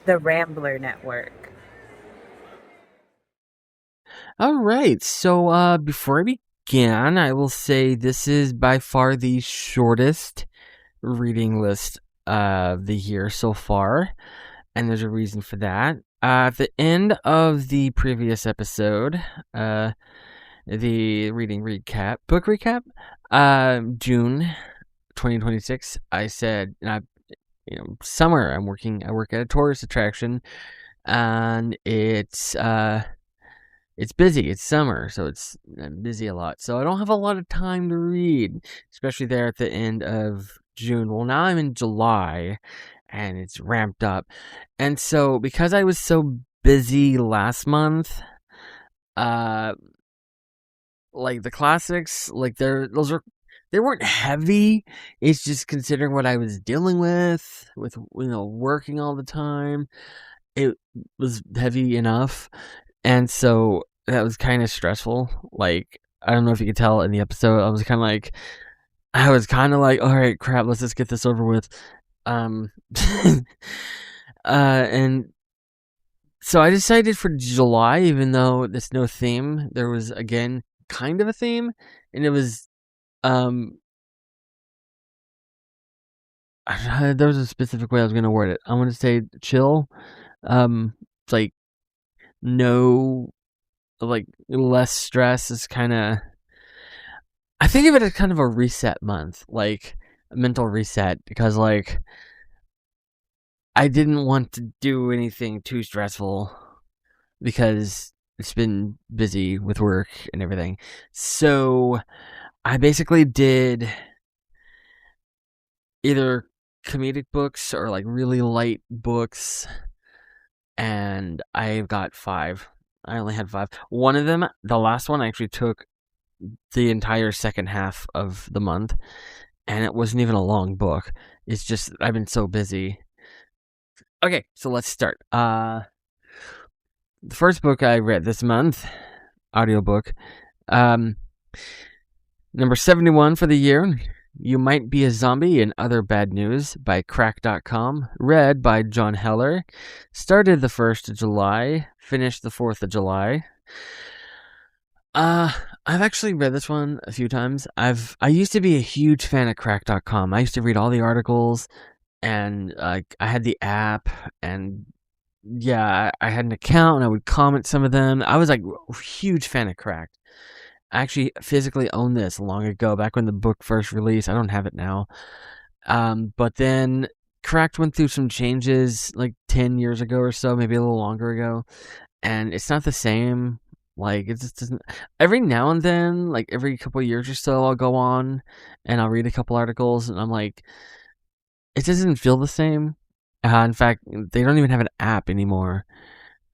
the Rambler Network. All right. So, before I begin, I will say this is by far the shortest reading list of the year so far, and there's a reason for that. At the end of the previous episode, uh, the reading recap, book recap, June 2026, I said, summer. I work at a tourist attraction, and it's busy. It's summer, so I'm busy a lot. So I don't have a lot of time to read, especially there at the end of June. Well, now I'm in July, and it's ramped up. And so because I was so busy last month, uh, like the classics, like they weren't heavy. It's just considering what I was dealing with working all the time. It was heavy enough. And so that was kind of stressful. Like, I don't know if you could tell in the episode, I was kind of like, all right, crap, let's just get this over with. Um, and so I decided for July, even though there's no theme, there was again kind of a theme, and it was, um, there was a specific way I was going to word it. I want to say chill. It's like no, like less stress is kind of, I think of it as kind of a reset month, like a mental reset, because like I didn't want to do anything too stressful because it's been busy with work and everything. So I basically did either comedic books or like really light books, and I've got five. I only had five. One of them, the last one, I actually took the entire second half of the month, and it wasn't even a long book. It's just I've been so busy. Okay, so let's start. The first book I read this month, audiobook, um, number 71 for the year. You Might Be a Zombie and Other Bad News by Crack.com. Read by John Heller. Started the 1st of July, finished the 4th of July. I've actually read this one a few times. I used to be a huge fan of Crack.com. I used to read all the articles, and like I had the app, and yeah, I had an account, and I would comment some of them. I was like a huge fan of Cracked. I actually physically owned this long ago, back when the book first released. I don't have it now. But then Cracked went through some changes like 10 years ago or so, maybe a little longer ago, and it's not the same. Like, it just doesn't. Every now and then, like every couple of years or so, I'll go on and I'll read a couple articles, and I'm like, it doesn't feel the same. In fact, they don't even have an app anymore.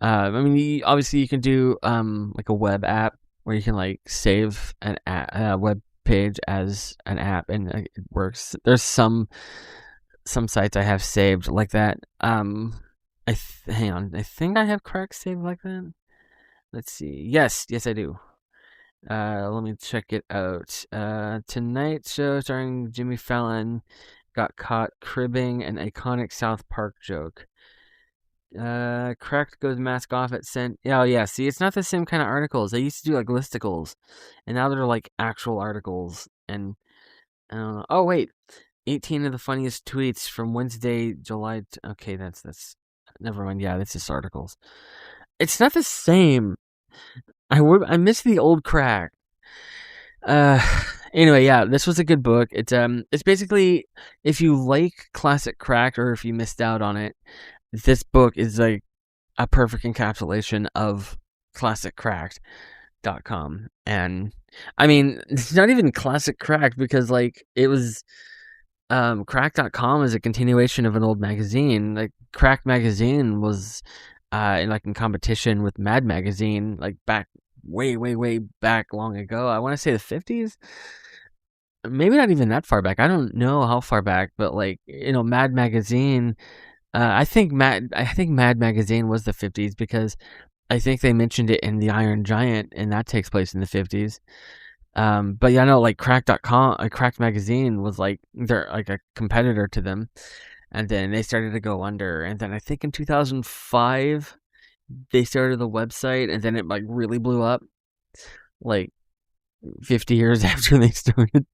I mean, obviously you can do like a web app where you can like save a web page as an app, and it works. There's some sites I have saved like that. Hang on, I think I have Crack saved like that. Let's see. Yes, I do. Let me check it out. Tonight show starring Jimmy Fallon got caught cribbing an iconic South Park joke. Cracked goes mask off at sent. Oh yeah, see, it's not the same kind of articles. They used to do like listicles, and now they're like actual articles. And I don't know. Oh wait, 18 of the funniest tweets from Wednesday, July. Okay, that's. Never mind. Yeah, that's just articles. It's not the same. I miss the old Crack. Uh, anyway, yeah, this was a good book. It's basically, if you like classic Crack, or if you missed out on it, this book is like a perfect encapsulation of classic Cracked.com. And I mean, it's not even classic Cracked, because like it was, Crack.com is a continuation of an old magazine. Like Crack magazine was in competition with Mad Magazine, like back way back long ago. I want to say the 50s, maybe not even that far back. I don't know how far back, but like, Mad Magazine, I think Mad Magazine was the 50s, because I think they mentioned it in The Iron Giant, and that takes place in the 50s. But yeah, no, like Crack.com, Cracked Magazine was like, they're like a competitor to them. and then they started to go under, and then I think in 2005 they started the website, and then it like really blew up, like 50 years after they started.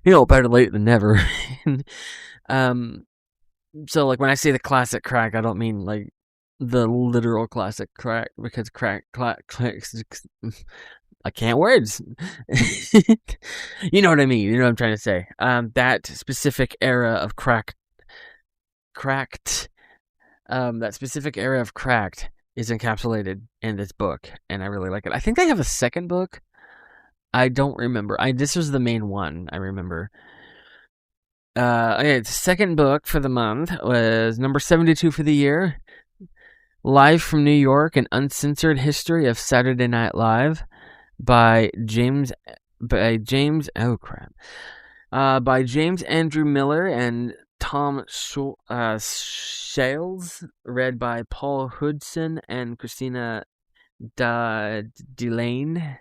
Better late than never. um, so like when I say the classic crack, I don't mean like the literal classic crack, because I can't words. You know what I mean? You know what I'm trying to say. That specific era of cracked, that specific era of cracked is encapsulated in this book, and I really like it. I think they have a second book. I don't remember. This was the main one I remember. Okay, the second book for the month was number 72 for the year. Live from New York, an uncensored history of Saturday Night Live by James Andrew Miller and Tom Shales, read by Paul Hudson and Christina Delane.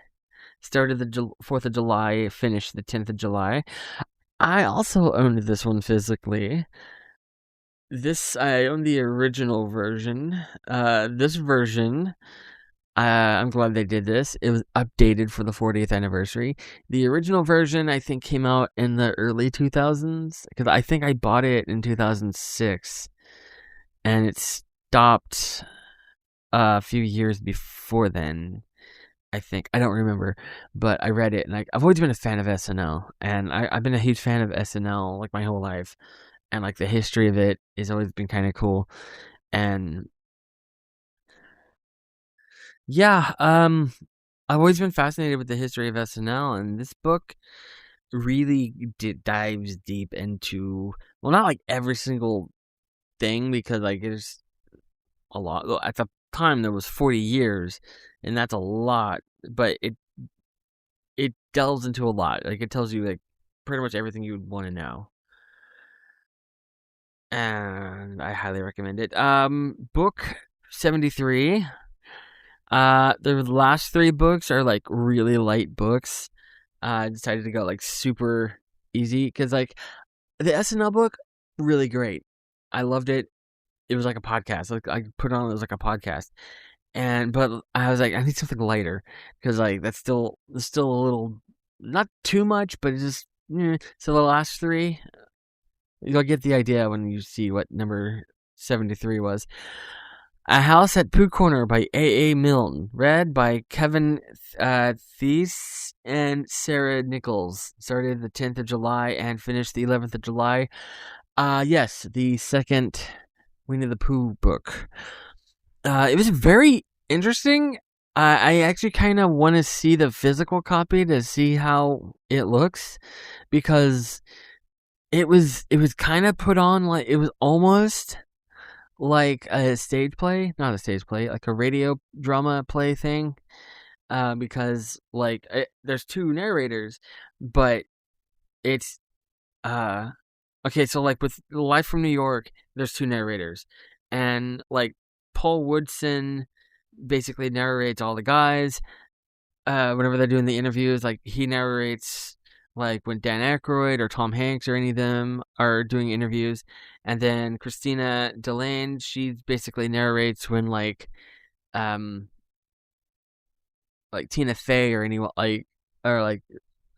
Started the 4th of July, finished the 10th of July. I also owned this one physically. I own the original version. This version, I'm glad they did this. It was updated for the 40th anniversary. The original version, I think, came out in the early 2000s, because I think I bought it in 2006, and it stopped a few years before then. I think. I don't remember, but I read it, and I've always been a fan of SNL, and I've been a huge fan of SNL like my whole life, and like the history of it has always been kind of cool, and yeah, I've always been fascinated with the history of SNL, and this book really dives deep into, well, not like every single thing, because like there's a lot. At the time there was 40 years, and that's a lot, but it delves into a lot. Like it tells you like pretty much everything you would want to know, and I highly recommend it. Book 73. The last 3 books are like really light books. I decided to go like super easy, because like the SNL book, really great. I loved it. It was like a podcast. Like I put it on, it was like a podcast. But I was like, I need something lighter, because like it's still a little, not too much, but it's just so the last 3, you'll get the idea when you see what number 73 was. A House at Pooh Corner by A.A. Milne, read by Kevin Thies and Sarah Nichols. Started the 10th of July and finished the 11th of July. Yes, the second Winnie the Pooh book. It was very interesting. I actually kind of want to see the physical copy to see how it looks, because it was kind of put on like, it was almost like a stage play, not a stage play, like a radio drama play thing. Because like there's 2 narrators, but it's okay. So like with Live from New York, there's 2 narrators, and like Paul Woodson basically narrates all the guys. Whenever they're doing the interviews, like he narrates like when Dan Aykroyd or Tom Hanks or any of them are doing interviews, and then Christina Delane, she basically narrates when like Tina Fey or anyone like, or like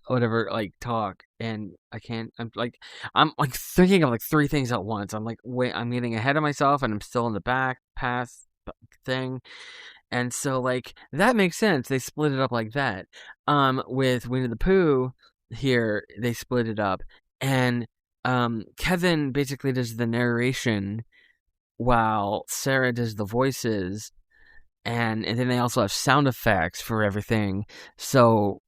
whatever, like talk, and I'm like thinking of like 3 things at once. I'm like, wait, I'm getting ahead of myself, and I'm still in the back path thing. And so like that makes sense. They split it up like that. With Winnie the Pooh here, they split it up, and Kevin basically does the narration while Sarah does the voices, and then they also have sound effects for everything. So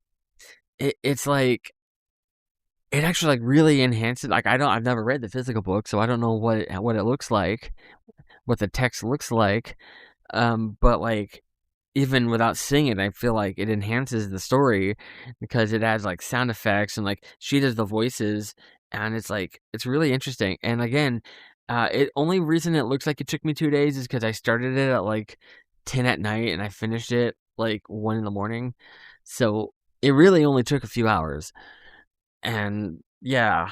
it's like, it actually like really enhances. Like I've never read the physical book, so I don't know what it looks like, what the text looks like. But like even without seeing it, I feel like it enhances the story, because it adds like sound effects, and like she does the voices, and it's like it's really interesting. And again, it only reason it looks like it took me 2 days is because I started it at like 10 at night and I finished it like 1 in the morning, so it really only took a few hours. And yeah.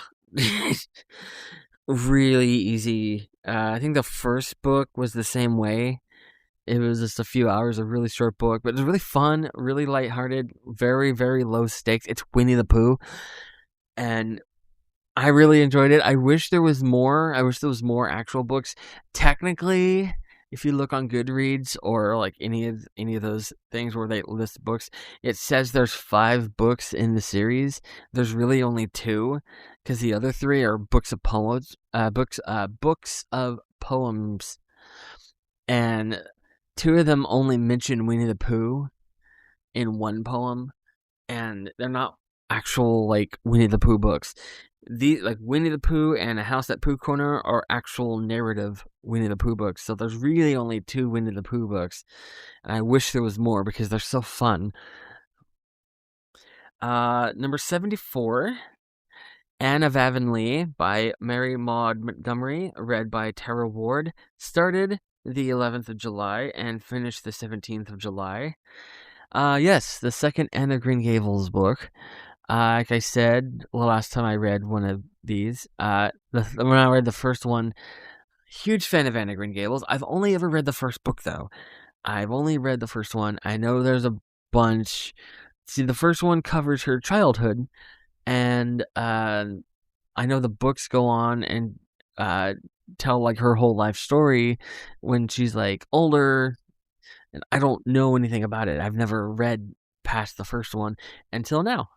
really easy. I think the first book was the same way. It was just a few hours, a really short book, but it was really fun, really lighthearted, very, very low stakes. It's Winnie the Pooh, and I really enjoyed it. I wish there was more. I wish there was more actual books. Technically, if you look on Goodreads or like any of those things where they list books, it says there's 5 books in the series. There's really only 2, because the other 3 are books of poems. Books of poems, and 2 of them only mention Winnie the Pooh in one poem, and they're not actual like Winnie the Pooh books. The like Winnie the Pooh and A House at Pooh Corner are actual narrative Winnie the Pooh books. So there's really only 2 Winnie the Pooh books, and I wish there was more because they're so fun. Number 74, Anne of Avonlea by Mary Maud Montgomery, read by Tara Ward, started the 11th of July and finished the 17th of July. Yes, the second Anne of Green Gables book. Like I said, the last time I read one of these, when I read the first one, huge fan of Anne of Green Gables. I've only ever read the first book, though. I've only read the first one. I know there's a bunch. See, the first one covers her childhood, and I know the books go on and tell like her whole life story when she's like older, and I don't know anything about it. I've never read past the first one until now.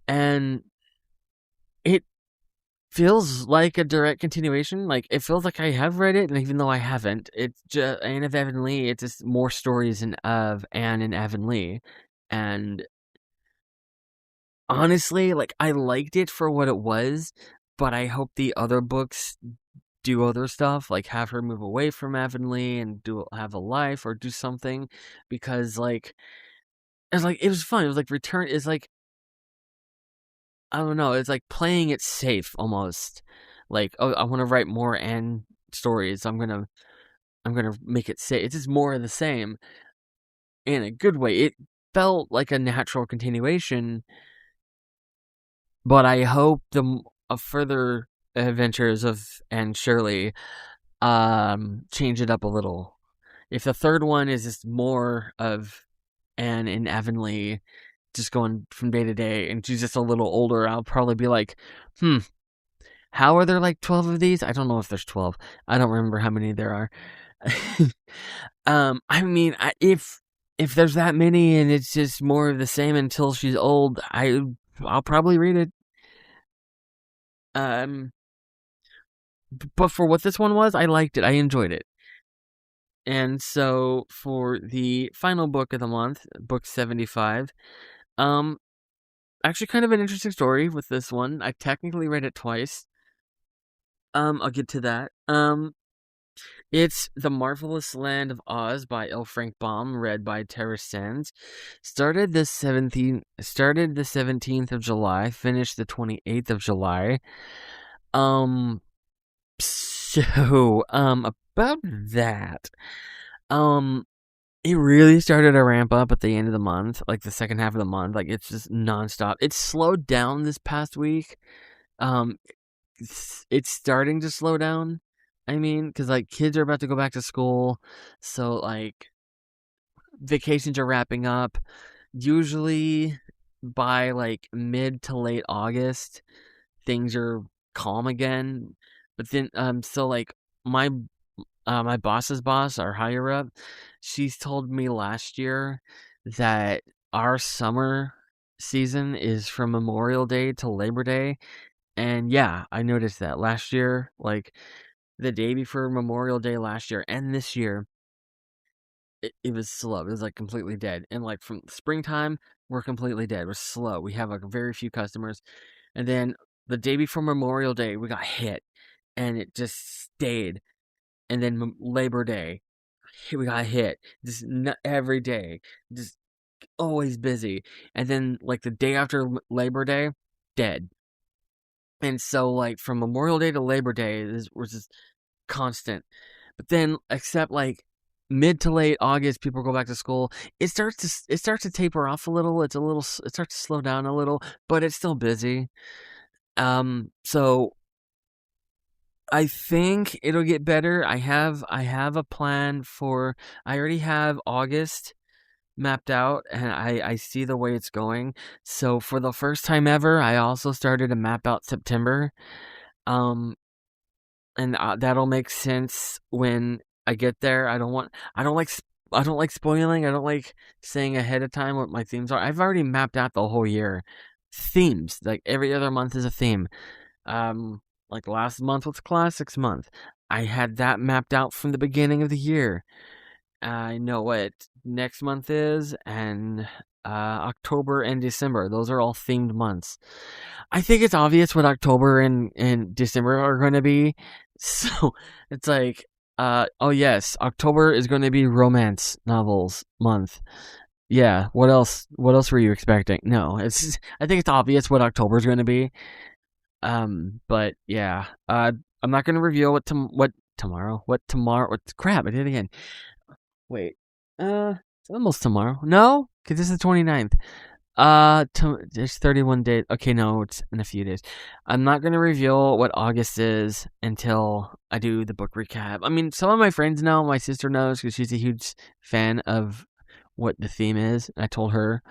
And it feels like a direct continuation. Like, it feels like I have read it, and even though I haven't, it's just Anne of Avonlea. It's just more stories of Anne and Avonlea, and honestly, like, I liked it for what it was, but I hope the other books do other stuff, like have her move away from Avonlea and have a life or do something, because it was fun. It was like return. It's like, I don't know. It's like playing it safe almost. Like, oh, I want to write more Anne stories. I'm gonna make it safe. It's just more of the same in a good way. It felt like a natural continuation, but I hope the further adventures of Anne Shirley change it up a little. If the third one is just more of Anne in Avonlea just going from day to day, and she's just a little older, I'll probably be like, how are there like 12 of these? I don't know if there's 12. I don't remember how many there are. I mean, if there's that many and it's just more of the same until she's old, I'll probably read it. Um, but for what this one was, I liked it. I enjoyed it. And so for the final book of the month, book 75, um, actually kind of an interesting story with this one. I technically read it twice. I'll get to that. It's The Marvelous Land of Oz by L. Frank Baum, read by Tara Sands. Started the 17th of July, finished the 28th of July. About that. It really started to ramp up at the end of the month, like the second half of the month. Like, it's just nonstop. It's slowed down this past week. Um, it's starting to slow down. I mean, because like kids are about to go back to school, so like vacations are wrapping up. Usually by like mid to late August, things are calm again. But then, so like my my boss's boss, our higher up, she's told me last year that our summer season is from Memorial Day to Labor Day. And yeah, I noticed that last year, like the day before Memorial Day last year and this year, it was slow. It was like completely dead. And like from springtime, we're completely dead. We're slow. We have like very few customers. And then the day before Memorial Day, we got hit and it just stayed. And then Labor Day, we got hit. Just every day, just always busy. And then like the day after Labor Day, dead. And so like from Memorial Day to Labor Day was just constant. But then, except like mid to late August, people go back to school. It starts to taper off a little. It starts to slow down a little, but it's still busy. So I think it'll get better. I have a plan for. I already have August mapped out, and I see the way it's going. So for the first time ever, I also started to map out September. Um, and that'll make sense when I get there. I don't like spoiling. I don't like saying ahead of time what my themes are. I've already mapped out the whole year. Themes, like every other month is a theme. Um, like last month was Classics Month. I had that mapped out from the beginning of the year. I know what next month is, and October and December. Those are all themed months. I think it's obvious what October and December are going to be. So it's like, oh yes, October is going to be romance novels month. Yeah. What else? What else were you expecting? No, it's. I think it's obvious what October is going to be. But yeah. I'm not going to reveal what tomorrow. What tomorrow? What crap? I did it again. Wait. It's almost tomorrow. No, because this is the 29th. There's 31 days. Okay, no, it's in a few days. I'm not gonna reveal what August is until I do the book recap. I mean, some of my friends know. My sister knows because she's a huge fan of what the theme is. I told her,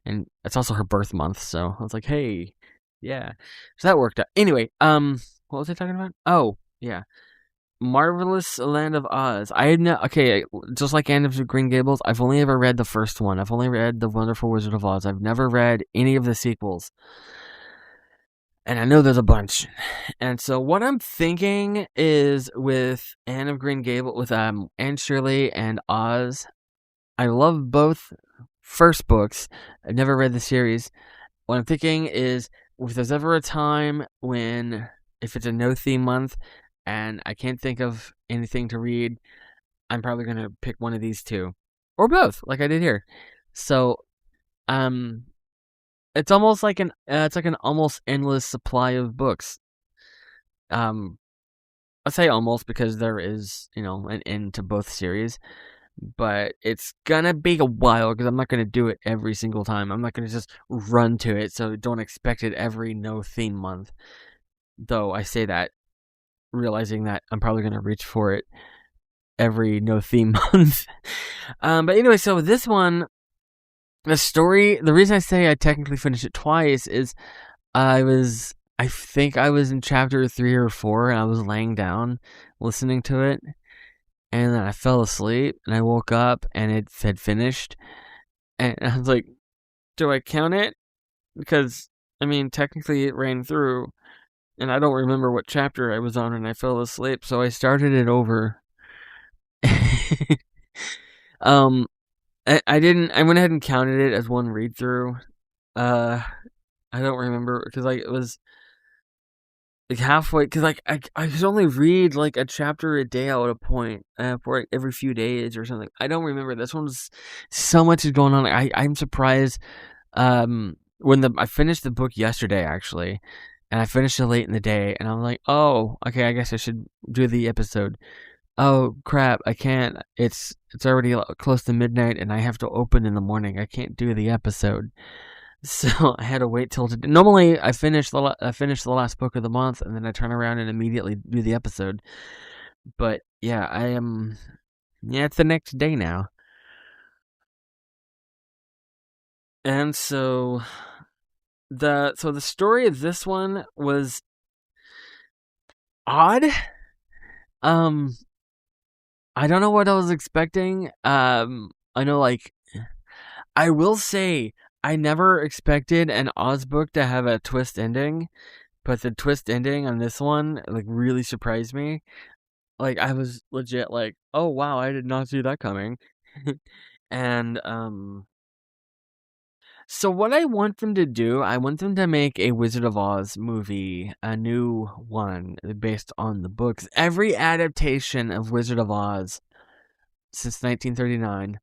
and it's also her birth month, so I was like, "Hey, yeah." So that worked out. Anyway, what was I talking about? Oh, yeah. Marvelous Land of Oz. I had no okay, just like Anne of Green Gables, I've only ever read the first one. I've only read The Wonderful Wizard of Oz. I've never read any of the sequels. And I know there's a bunch. And so what I'm thinking is with Anne of Green Gables, with Anne Shirley and Oz, I love both first books. I've never read the series. What I'm thinking is if there's ever a time when, if it's a no theme month and I can't think of anything to read, I'm probably going to pick one of these two. Or both, like I did here. So, um, it's almost like it's like an almost endless supply of books. Um, I say almost because there is, an end to both series. But it's gonna be a while because I'm not gonna do it every single time. I'm not gonna just run to it, so don't expect it every no theme month. Though I say that, realizing that I'm probably gonna reach for it every no theme month. But anyway, so this one, the reason I say I technically finished it twice is I think I was in chapter 3 or 4, and I was laying down listening to it, and then I fell asleep, and I woke up, and it had finished. And I was like, do I count it? Because, I mean, technically it ran through, and I don't remember what chapter I was on, and I fell asleep, so I started it over. um, I didn't. I went ahead and counted it as one read through. I don't remember because it was like halfway. Because I could only read like a chapter a day at a point for like, every few days or something. I don't remember. This one's so much is going on. I'm surprised. When I finished the book yesterday actually, and I finished it late in the day, and I'm like, oh, okay, I guess I should do the episode. Oh crap, I can't. It's already close to midnight, and I have to open in the morning. I can't do the episode, so I had to wait till today. Normally, I finish the last book of the month, and then I turn around and immediately do the episode. But yeah, I am. Yeah, it's the next day now, and so the story of this one was odd. Um, I don't know what I was expecting. I know, like, I will say, I never expected an Oz book to have a twist ending, but the twist ending on this one, like, really surprised me. Like, I was legit like, oh wow, I did not see that coming. And, so what I want them to do, I want them to make a Wizard of Oz movie, a new one based on the books. Every adaptation of Wizard of Oz since 1939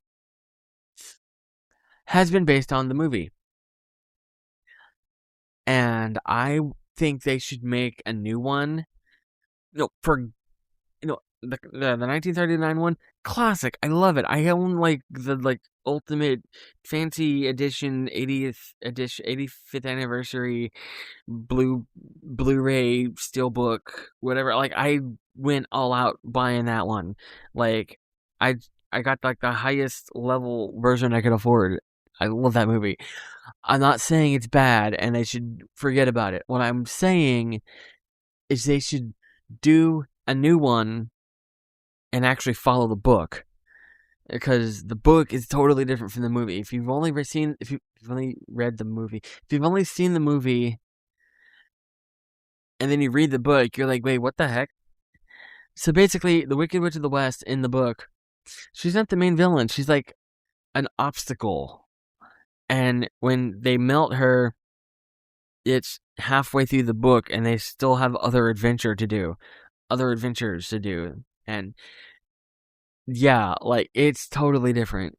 has been based on the movie. And I think they should make a new one. No, the 1939 one, classic. I love it. I own like the ultimate fancy edition 85th anniversary Blu-ray steelbook, whatever. Like I went all out buying that one. Like I I got like the highest level version I could afford. I love that movie. I'm not saying it's bad and they should forget about it. What I'm saying is they should do a new one and actually follow the book, because the book is totally different from the movie. If you've only read the movie, if you've only seen the movie and then you read the book, you're like, wait, what the heck? So basically, the Wicked Witch of the West in the book, she's not the main villain. She's like an obstacle. And when they melt her, it's halfway through the book and they still have other adventures to do. And yeah, like it's totally different.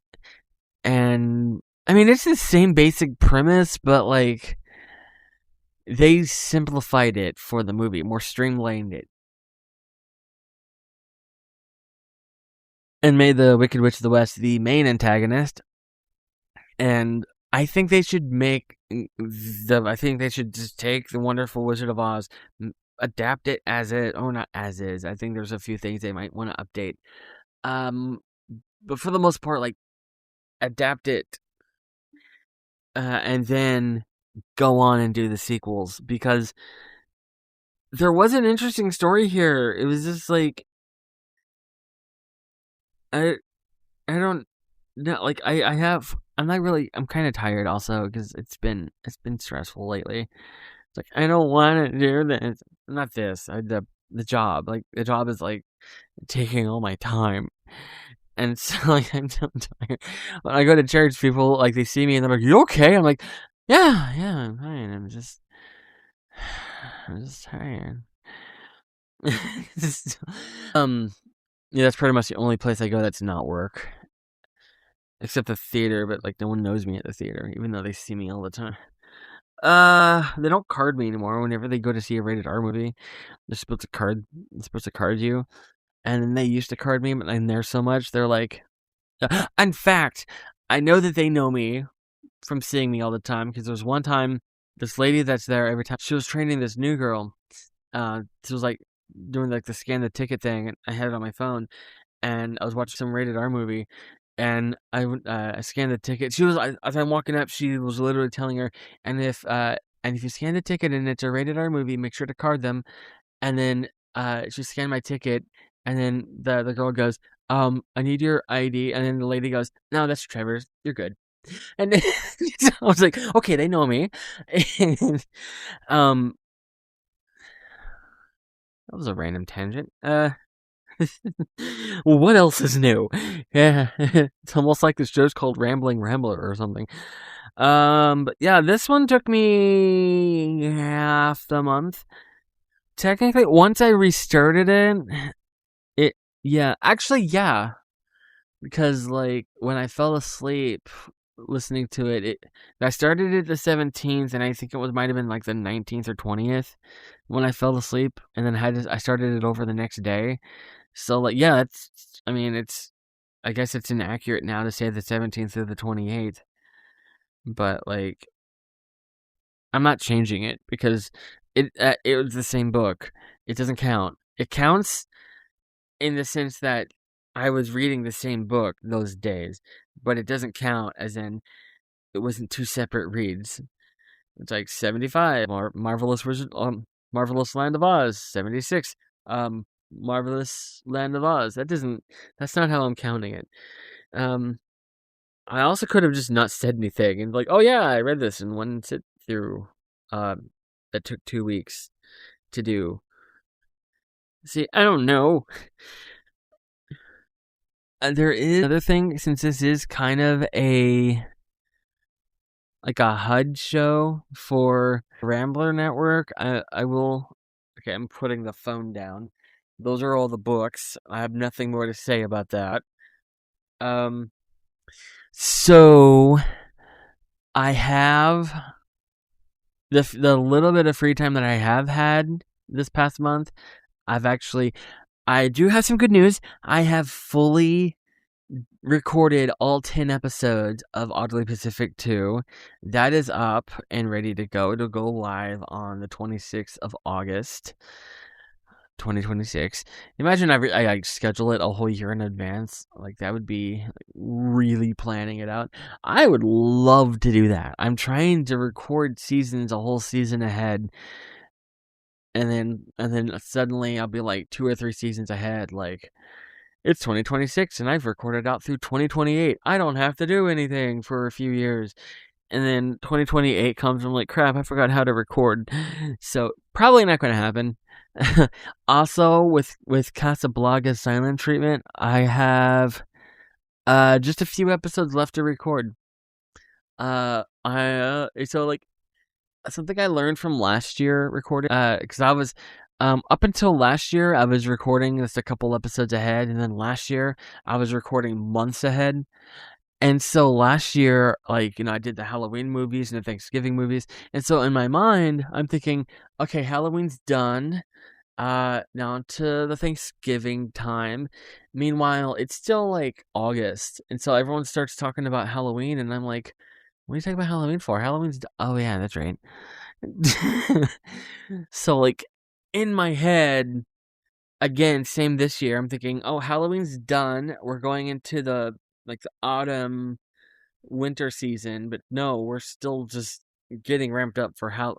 And I mean, it's the same basic premise, but like they simplified it for the movie, more streamlined it, and made the Wicked Witch of the West the main antagonist. And I think they should I think they should just take the Wonderful Wizard of Oz, adapt it as it, or not as is. I think there's a few things they might want to update. But for the most part, like adapt it, and then go on and do the sequels, because there was an interesting story here. It was just like I don't know, like I'm kind of tired also because it's been stressful lately. It's like I don't want to do this, not this. The job, like the job is like taking all my time, and so like I'm tired. When I go to church, people like they see me and they're like, "You okay?" I'm like, "Yeah, I'm fine. I'm just tired." Yeah, that's pretty much the only place I go that's not work. Except the theater, but like no one knows me at the theater, even though they see me all the time. They don't card me anymore. Whenever they go to see a rated R movie, they're supposed to card you. And then they used to card me, but I'm there so much, they're like, in fact, I know that they know me from seeing me all the time, because there was one time, this lady that's there every time, she was training this new girl. She was like doing like the scan the ticket thing, and I had it on my phone, and I was watching some rated R movie, and I scanned the ticket. She was, as I'm walking up, she was literally telling her, and if you scan the ticket and it's a rated R movie, make sure to card them. And then she scanned my ticket, and then the girl goes, I need your ID. And then the lady goes, no, that's Trevor's. You're good. And then, so I was like, okay, they know me. And, that was a random tangent. Well, what else is new? Yeah, it's almost like this show's called Rambling Rambler or something. But yeah, this one took me half the month. Technically, once I restarted yeah, because like when I fell asleep listening to it, I started it the 17th, and I think might have been like the 19th or 20th when I fell asleep, and then I started it over the next day. So like, yeah, I guess it's inaccurate now to say the 17th or the 28th, but like, I'm not changing it because it was the same book. It doesn't count. It counts in the sense that I was reading the same book those days, but it doesn't count as in it wasn't two separate reads. It's like 75, Marvelous Land of Oz, 76, Marvelous Land of Oz. That's not how I'm counting it. I also could have just not said anything and like, oh yeah, I read this in one sit through. That took 2 weeks to do. See, I don't know. There is another thing, since this is kind of a HUD show for Rambler Network. I will. Okay, I'm putting the phone down. Those are all the books. I have nothing more to say about that. So I have the little bit of free time that I have had this past month. I've actually I do have some good news. I have fully recorded all 10 episodes of Oddly Pacific 2. That is up and ready to go. It'll go live on the 26th of August, 2026. Imagine I like schedule it a whole year in advance. Like that would be like, really planning it out. I would love to do that. I'm trying to record seasons a whole season ahead, and then suddenly I'll be like 2 or 3 seasons ahead. Like it's 2026 and I've recorded out through 2028. I don't have to do anything for a few years. And then 2028 comes and I'm like, crap, I forgot how to record. So probably not going to happen. Also, with Casablaga's silent treatment, I have just a few episodes left to record. So like something I learned from last year recording, because I was up until last year I was recording just a couple episodes ahead, and then last year I was recording months ahead. And so last year, like, I did the Halloween movies and the Thanksgiving movies. And so in my mind, I'm thinking, okay, Halloween's done. Now to the Thanksgiving time. Meanwhile, it's still like August. And so everyone starts talking about Halloween, and I'm like, what are you talking about Halloween for? Oh yeah, that's right. So like in my head, again, same this year, I'm thinking, oh, Halloween's done. We're going into the autumn winter season, but no, we're still just getting ramped up for I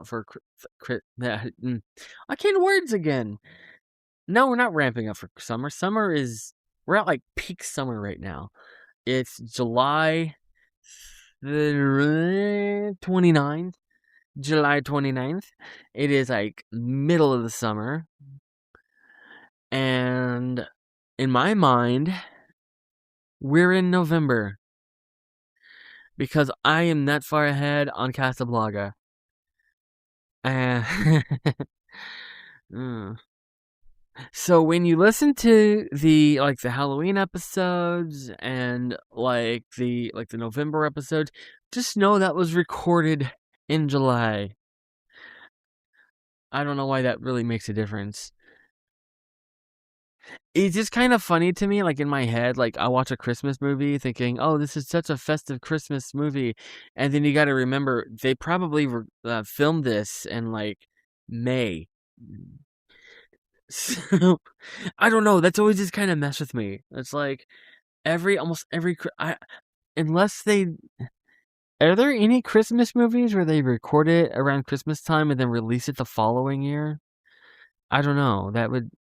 can't words again. No, we're not ramping up for summer. We're at like peak summer right now. It's July 29th. July 29th. It is like middle of the summer. And in my mind, we're in November. Because I am that far ahead on Casablanca. Mm. So when you listen to the Halloween episodes and the November episodes, just know that was recorded in July. I don't know why that really makes a difference. It's just kind of funny to me, like in my head, like I watch a Christmas movie thinking, oh, this is such a festive Christmas movie. And then you got to remember, they probably filmed this in like May. So, I don't know. That's always just kind of mess with me. It's like almost every, unless they, are there any Christmas movies where they record it around Christmas time and then release it the following year? I don't know.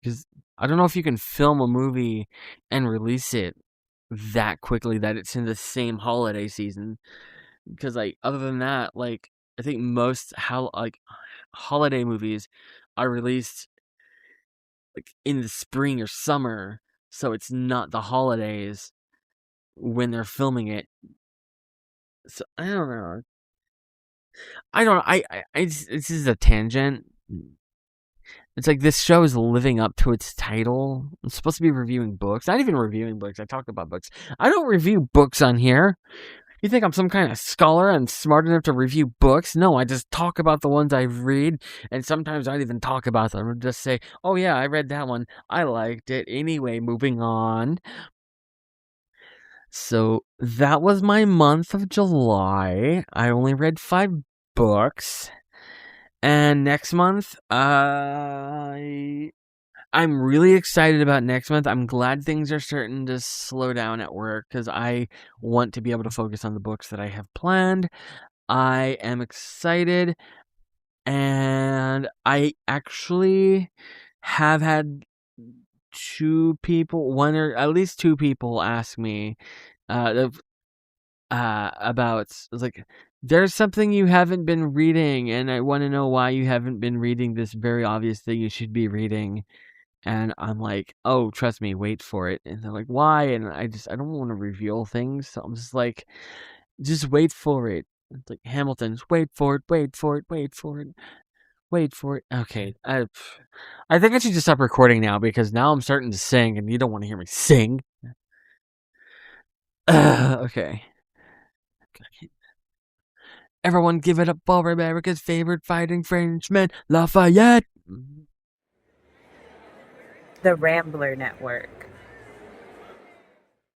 Because I don't know if you can film a movie and release it that quickly that it's in the same holiday season. Because other than that, I think most holiday movies are released in the spring or summer, so it's not the holidays when they're filming it. So I don't know. This is a tangent. It's like this show is living up to its title. I'm supposed to be reviewing books. Not even reviewing books. I talk about books. I don't review books on here. You think I'm some kind of scholar and smart enough to review books? No, I just talk about the ones I read, and sometimes I don't even talk about them. I just say, oh yeah, I read that one. I liked it. Anyway, moving on. So that was my month of July. I only read 5 books. And next month, I'm really excited about next month. I'm glad things are starting to slow down at work because I want to be able to focus on the books that I have planned. I am excited, and I actually have had 2 people, one or at least 2 people ask me about, it's like, there's something you haven't been reading, and I want to know why you haven't been reading this very obvious thing you should be reading. And I'm like, oh, trust me, wait for it. And they're like, why? And I don't want to reveal things. So I'm just like, just wait for it. It's like Hamilton's, wait for it, wait for it, wait for it, wait for it. Okay, I think I should just stop recording now because now I'm starting to sing, and you don't want to hear me sing. Okay. Everyone give it up for America's favorite fighting Frenchman, Lafayette! The Rambler Network.